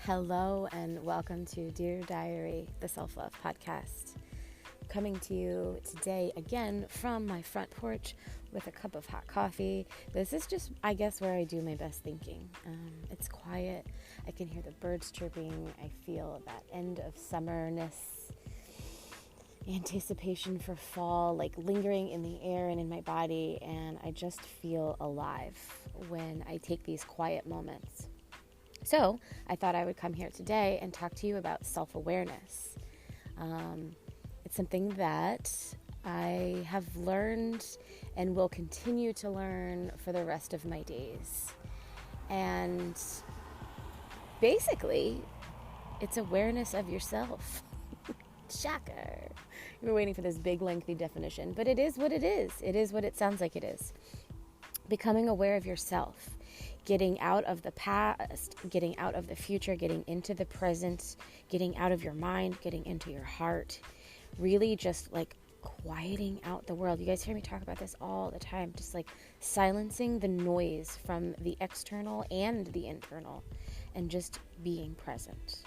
Hello and welcome to Dear Diary, the Self-Love Podcast. Coming to you today again from my front porch with a cup of hot coffee. This is just, I guess, where I do my best thinking. It's quiet. I can hear the birds chirping. I feel that end of summerness, anticipation for fall, like lingering in the air and in my body. And I just feel alive when I take these quiet moments. So I thought I would come here today and talk to you about self-awareness. It's something that I have learned and will continue to learn for the rest of my days. And basically, it's awareness of yourself. Shocker. You were waiting for this big, lengthy definition, but it is what it is. It is what it sounds like it is. Becoming aware of yourself. Getting out of the past, getting out of the future, getting into the present, getting out of your mind, getting into your heart, really just like quieting out the world. You guys hear me talk about this all the time, just like silencing the noise from the external and the internal and just being present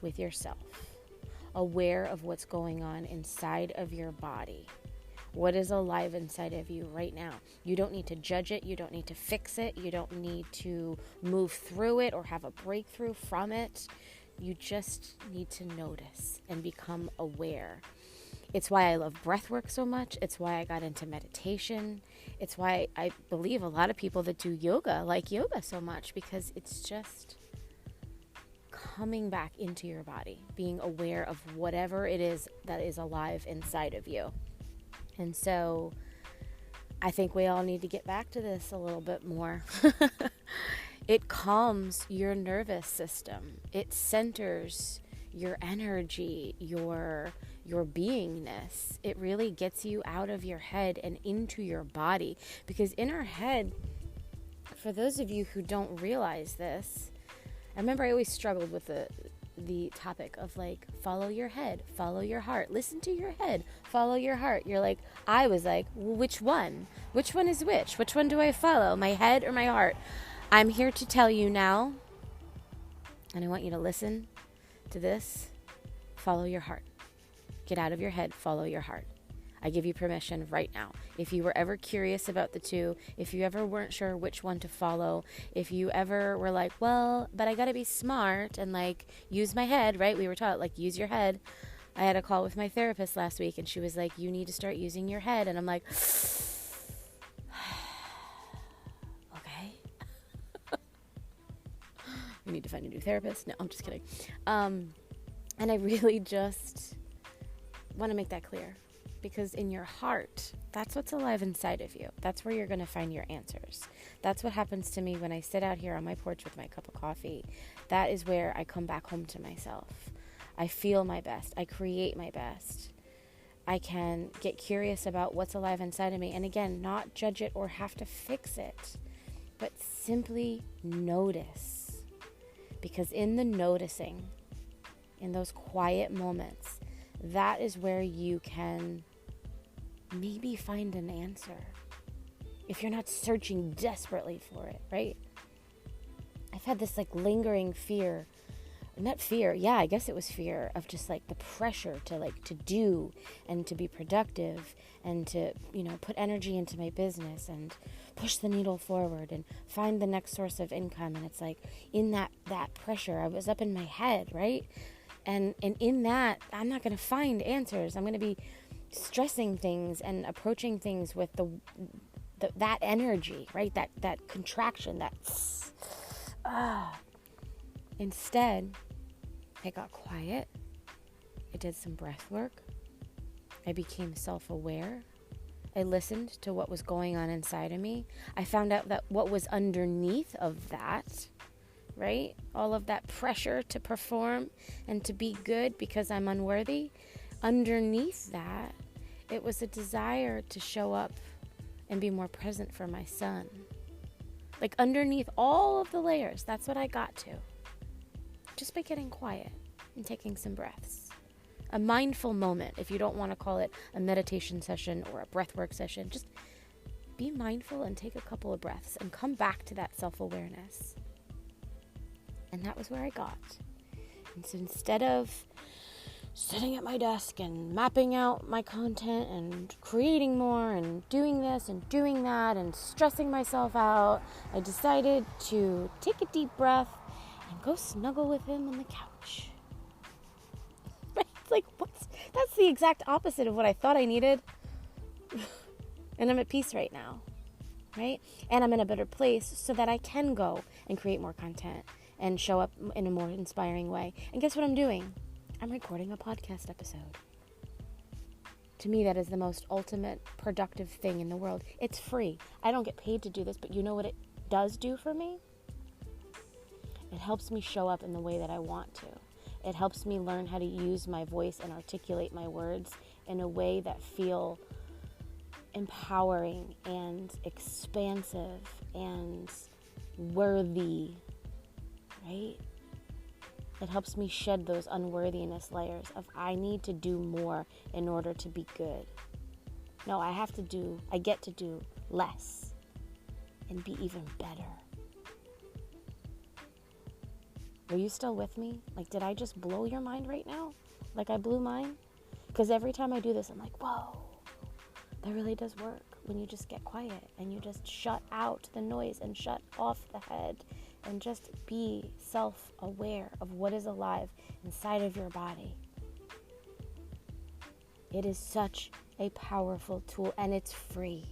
with yourself, aware of what's going on inside of your body. What is alive inside of you right now? You don't need to judge it. You don't need to fix it. You don't need to move through it or have a breakthrough from it. You just need to notice and become aware. It's why I love breath work so much. It's why I got into meditation. It's why I believe a lot of people that do yoga like yoga so much, because it's just coming back into your body, being aware of whatever it is that is alive inside of you. And so I think we all need to get back to this a little bit more. It calms your nervous system. It centers your energy, your beingness. It really gets you out of your head and into your body. Because in our head, for those of you who don't realize this, I remember I always struggled with the topic of like, follow your head, follow your heart, listen to your head, follow your heart. I was like, well, which one is which one do I follow, my head or my heart? I'm here to tell you now, and I want you to listen to this. Follow your heart. Get out of your head, follow your heart. I give you permission right now. If you were ever curious about the two, if you ever weren't sure which one to follow, if you ever were like, well, but I got to be smart and like use my head, right? We were taught like use your head. I had a call with my therapist last week and she was like, you need to start using your head. And I'm like, okay. We need to find a new therapist. No, I'm just kidding. And I really just want to make that clear. Because in your heart, that's what's alive inside of you. That's where you're going to find your answers. That's what happens to me when I sit out here on my porch with my cup of coffee. That is where I come back home to myself. I feel my best. I create my best. I can get curious about what's alive inside of me. And again, not judge it or have to fix it, but simply notice. Because in the noticing, in those quiet moments, that is where you can maybe find an answer if you're not searching desperately for it, right? I've had this like lingering fear, not fear, yeah, I guess it was fear of just like the pressure to do and to be productive and to, put energy into my business and push the needle forward and find the next source of income. And it's like in that pressure, I was up in my head, right? And in that, I'm not going to find answers. I'm going to be stressing things and approaching things with that energy, right? That contraction, Instead, I got quiet. I did some breath work. I became self-aware. I listened to what was going on inside of me. I found out that what was underneath of that, right? All of that pressure to perform and to be good because I'm unworthy. Underneath that, it was a desire to show up and be more present for my son. Like underneath all of the layers, that's what I got to. Just by getting quiet and taking some breaths. A mindful moment, if you don't want to call it a meditation session or a breathwork session, just be mindful and take a couple of breaths and come back to that self-awareness. And that was where I got. And so instead of sitting at my desk and mapping out my content and creating more and doing this and doing that and stressing myself out, I decided to take a deep breath and go snuggle with him on the couch. Right? It's like, that's the exact opposite of what I thought I needed. And I'm at peace right now, right? And I'm in a better place so that I can go and create more content and show up in a more inspiring way. And guess what I'm doing? I'm recording a podcast episode. To me, that is the most ultimate productive thing in the world. It's free. I don't get paid to do this, but you know what it does do for me? It helps me show up in the way that I want to. It helps me learn how to use my voice and articulate my words in a way that feel empowering and expansive and worthy, right? It helps me shed those unworthiness layers of I need to do more in order to be good. No, I get to do less and be even better. Are you still with me? Like, did I just blow your mind right now? Like I blew mine? Because every time I do this, I'm like, whoa, that really does work when you just get quiet and you just shut out the noise and shut off the head and just be self-aware of what is alive inside of your body. It is such a powerful tool and it's free.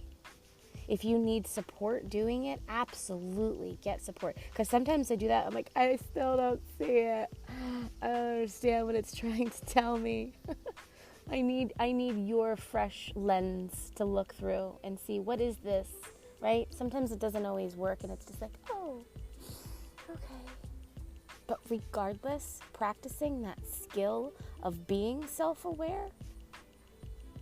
If you need support doing it, absolutely get support. Because sometimes I do that, I'm like, I still don't see it. I don't understand what it's trying to tell me. I need your fresh lens to look through and see what is this, right? Sometimes it doesn't always work and it's just like, oh, okay. But regardless, practicing that skill of being self-aware,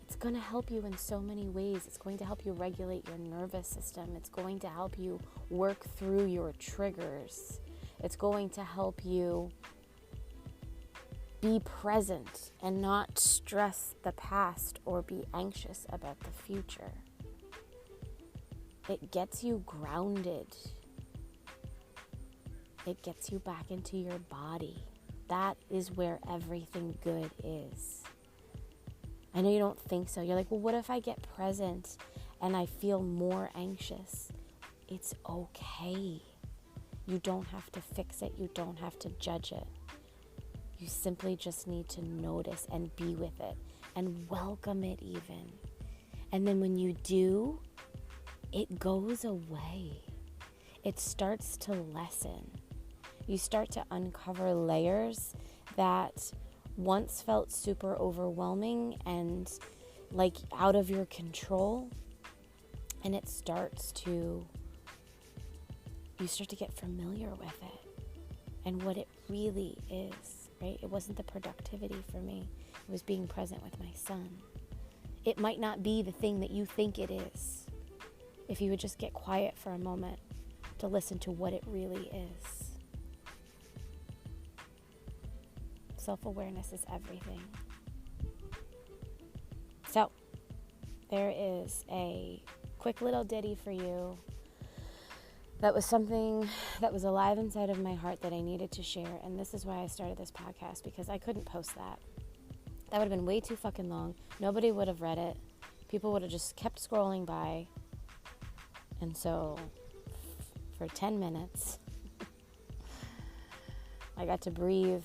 it's going to help you in so many ways. It's going to help you regulate your nervous system. It's going to help you work through your triggers. It's going to help you be present and not stress the past or be anxious about the future. It gets you grounded. It gets you back into your body. That is where everything good is. I know you don't think so. You're like, well, what if I get present and I feel more anxious? It's okay. You don't have to fix it. You don't have to judge it. You simply just need to notice and be with it and welcome it even. And then when you do, it goes away. It starts to lessen. You start to uncover layers that once felt super overwhelming and like out of your control. And you start to get familiar with it and what it really is. Right? It wasn't the productivity for me. It was being present with my son. It might not be the thing that you think it is. If you would just get quiet for a moment to listen to what it really is. Self-awareness is everything. So, there is a quick little ditty for you. That was something that was alive inside of my heart that I needed to share. And this is why I started this podcast, because I couldn't post that. That would have been way too fucking long. Nobody would have read it. People would have just kept scrolling by. And so for 10 minutes, I got to breathe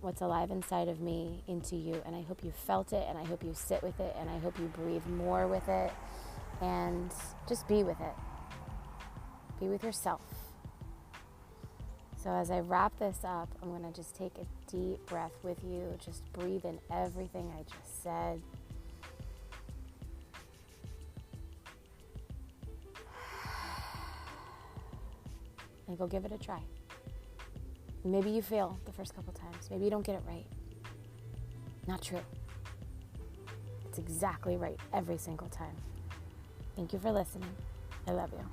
what's alive inside of me into you. And I hope you felt it, and I hope you sit with it, and I hope you breathe more with it, and just be with it. Be with yourself. So as I wrap this up, I'm going to just take a deep breath with you. Just breathe in everything I just said. And go give it a try. Maybe you fail the first couple times. Maybe you don't get it right. Not true. It's exactly right every single time. Thank you for listening. I love you.